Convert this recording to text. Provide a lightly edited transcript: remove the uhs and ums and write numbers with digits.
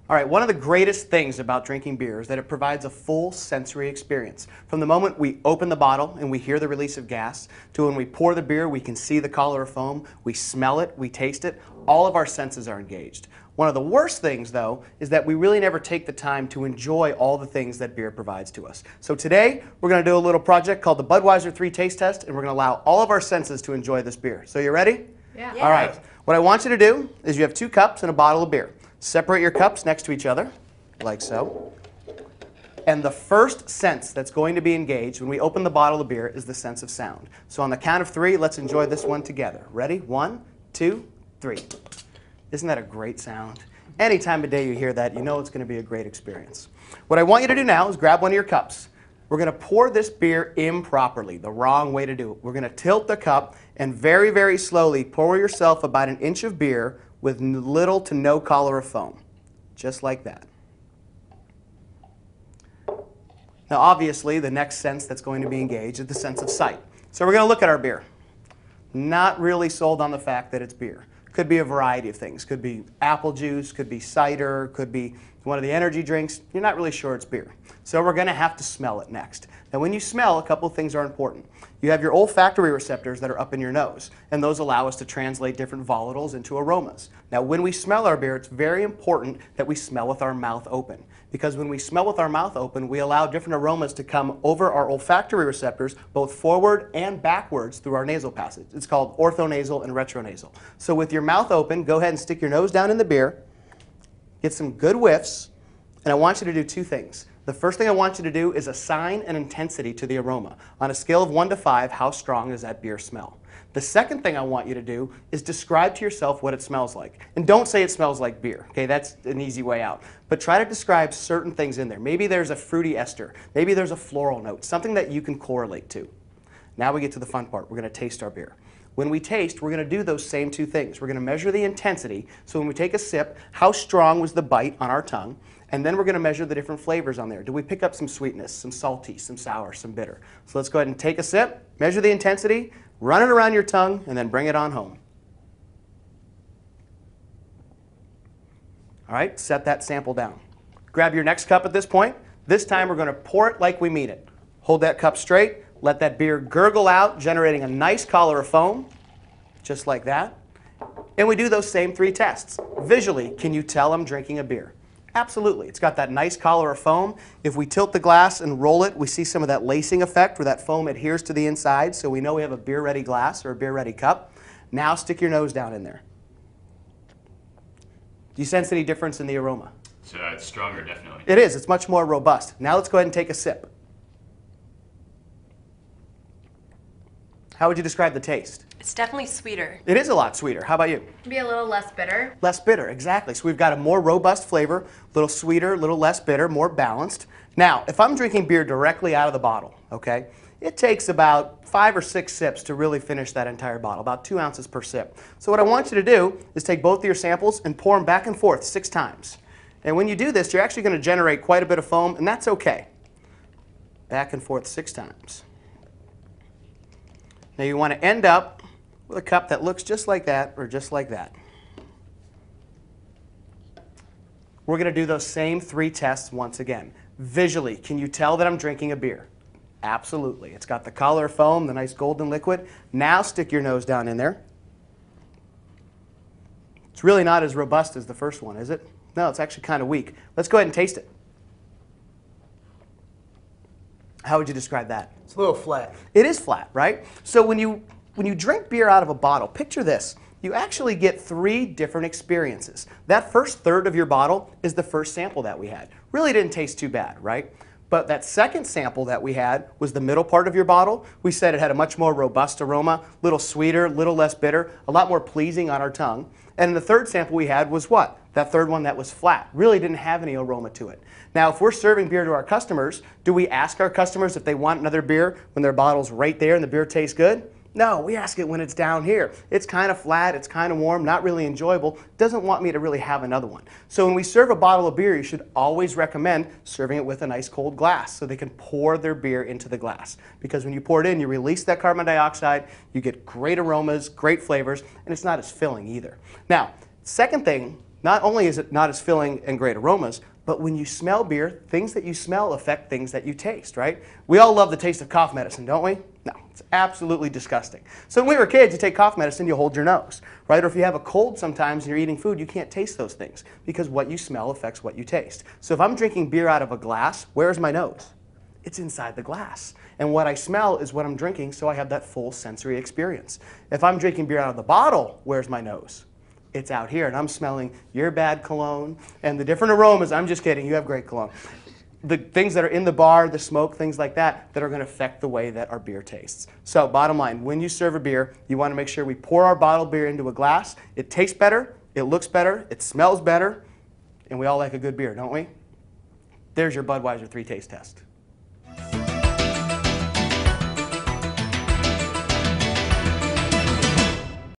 All right, one of the greatest things about drinking beer is that it provides a full sensory experience. From the moment we open the bottle and we hear the release of gas, to when we pour the beer, we can see the color of foam, we smell it, we taste it, all of our senses are engaged. One of the worst things, though, is that we really never take the time to enjoy all the things that beer provides to us. So today, we're going to do a little project called the Budweiser 3 Taste Test, and we're going to allow all of our senses to enjoy this beer. So you ready? Yeah. All right. What I want you to do is you have 2 cups and a bottle of beer. Separate your cups next to each other, like so. And the first sense that's going to be engaged when we open the bottle of beer is the sense of sound. So on the count of 3, let's enjoy this one together. Ready? 1, 2, 3. Isn't that a great sound? Any time of day you hear that, you know it's going to be a great experience. What I want you to do now is grab one of your cups. We're going to pour this beer improperly, the wrong way to do it. We're going to tilt the cup and very, very slowly pour yourself about 1 inch of beer with little to no color of foam, just like that. Now obviously the next sense that's going to be engaged is the sense of sight. So we're going to look at our beer. Not really sold on the fact that it's beer. Could be a variety of things. Could be apple juice, could be cider, could be one of the energy drinks. You're not really sure it's beer. So we're going to have to smell it next. Now when you smell, a couple of things are important. You have your olfactory receptors that are up in your nose, and those allow us to translate different volatiles into aromas. Now when we smell our beer, it's very important that we smell with our mouth open, because when we smell with our mouth open, we allow different aromas to come over our olfactory receptors, both forward and backwards through our nasal passage. It's called orthonasal and retronasal. So with your mouth open, go ahead and stick your nose down in the beer, get some good whiffs, and I want you to do 2 things. The first thing I want you to do is assign an intensity to the aroma. On a scale of 1 to 5, how strong does that beer smell? The second thing I want you to do is describe to yourself what it smells like. And don't say it smells like beer, okay? That's an easy way out. But try to describe certain things in there. Maybe there's a fruity ester. Maybe there's a floral note, something that you can correlate to. Now we get to the fun part. We're going to taste our beer. When we taste, we're going to do those same 2 things. We're going to measure the intensity. So when we take a sip, how strong was the bite on our tongue? And then we're going to measure the different flavors on there. Do we pick up some sweetness, some salty, some sour, some bitter? So let's go ahead and take a sip, measure the intensity, run it around your tongue, and then bring it on home. All right, set that sample down. Grab your next cup at this point. This time we're going to pour it like we mean it. Hold that cup straight, let that beer gurgle out, generating a nice collar of foam, just like that. And we do those same 3 tests. Visually, can you tell I'm drinking a beer? Absolutely. It's got that nice collar of foam. If we tilt the glass and roll it, we see some of that lacing effect where that foam adheres to the inside, so we know we have a beer-ready glass or a beer-ready cup. Now stick your nose down in there. Do you sense any difference in the aroma? So it's stronger, definitely. It is. It's much more robust. Now let's go ahead and take a sip. How would you describe the taste? It's definitely sweeter. It is a lot sweeter. How about you? Be a little less bitter. Less bitter, exactly. So we've got a more robust flavor, a little sweeter, a little less bitter, more balanced. Now, if I'm drinking beer directly out of the bottle, okay, it takes about 5 or 6 sips to really finish that entire bottle, about 2 ounces per sip. So what I want you to do is take both of your samples and pour them back and forth 6 times. And when you do this, you're actually going to generate quite a bit of foam, and that's okay. Back and forth 6 times. Now you want to end up with a cup that looks just like that or just like that. We're going to do those same 3 tests once again. Visually, can you tell that I'm drinking a beer? Absolutely. It's got the collar of foam, the nice golden liquid. Now stick your nose down in there. It's really not as robust as the first one, is it? No, it's actually kind of weak. Let's go ahead and taste it. How would you describe that? It's a little flat. It is flat, right? So when you drink beer out of a bottle, picture this. You actually get 3 different experiences. That first third of your bottle is the first sample that we had. Really didn't taste too bad, right? But that second sample that we had was the middle part of your bottle. We said it had a much more robust aroma, a little sweeter, a little less bitter, a lot more pleasing on our tongue. And the third sample we had was what? That third one that was flat. Really didn't have any aroma to it. Now, if we're serving beer to our customers, do we ask our customers if they want another beer when their bottle's right there and the beer tastes good? No, we ask it when it's down here. It's kind of flat, it's kind of warm, not really enjoyable, doesn't want me to really have another one. So when we serve a bottle of beer, you should always recommend serving it with a nice cold glass so they can pour their beer into the glass. Because when you pour it in, you release that carbon dioxide, you get great aromas, great flavors, and it's not as filling either. Now, second thing Not only is it not as filling and great aromas, but when you smell beer, things that you smell affect things that you taste, right? We all love the taste of cough medicine, don't we? No, it's absolutely disgusting. So when we were kids, you take cough medicine, you hold your nose, right? Or if you have a cold sometimes and you're eating food, you can't taste those things because what you smell affects what you taste. So if I'm drinking beer out of a glass, where's my nose? It's inside the glass. And what I smell is what I'm drinking, so I have that full sensory experience. If I'm drinking beer out of the bottle, where's my nose? It's out here, and I'm smelling your bad cologne and the different aromas. I'm just kidding, you have great cologne. The things that are in the bar, the smoke, things like that, that are going to affect the way that our beer tastes. So bottom line, when you serve a beer, you want to make sure we pour our bottled beer into a glass. It tastes better, it looks better, it smells better, and we all like a good beer, don't we? There's your Budweiser 3-taste test.